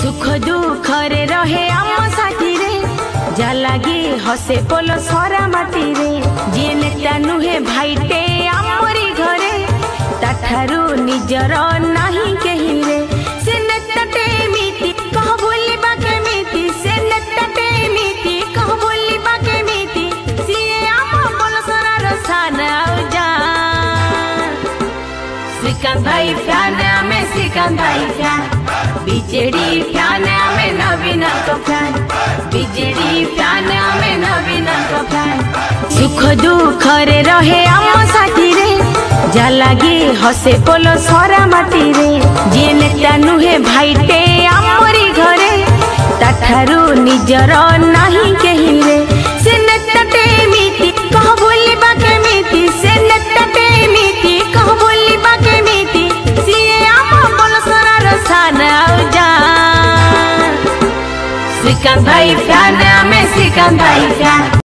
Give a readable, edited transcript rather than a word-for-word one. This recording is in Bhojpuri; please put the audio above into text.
सुख दुख रे रहे आम साथी रे जा लागे हसे पोलो सरा माटी रे जे नेता नुहे भाईटे आमरी घरे ताठारू निजर नाही केही रे से नेताटे मिति कह बोली बाके मिति से नेताटे मिति कह बोली बाके मिति सिए आम पोलो सरा रसान आउजा श्रीकांत भाई फैन में श्रीकांत भाई फैन बीजेडी फैन में नवीन को फैन बीजेडी फैन में नवीन को फैन सुख दुख रे रहे आम साथी रे जा लागे हसे पोलो सरा माटी रे जे नेता नुहे भाईटे आमरी घरे ताठारू निजर नाही केही रे से नेताटे मिति कह बोली बाके मिति से नेताटे मिति कह बोली बाके मिति सिए आम पोलो सरा रसान आउजा श्रीकांत भाई फैन में श्रीकांत भाई फैन।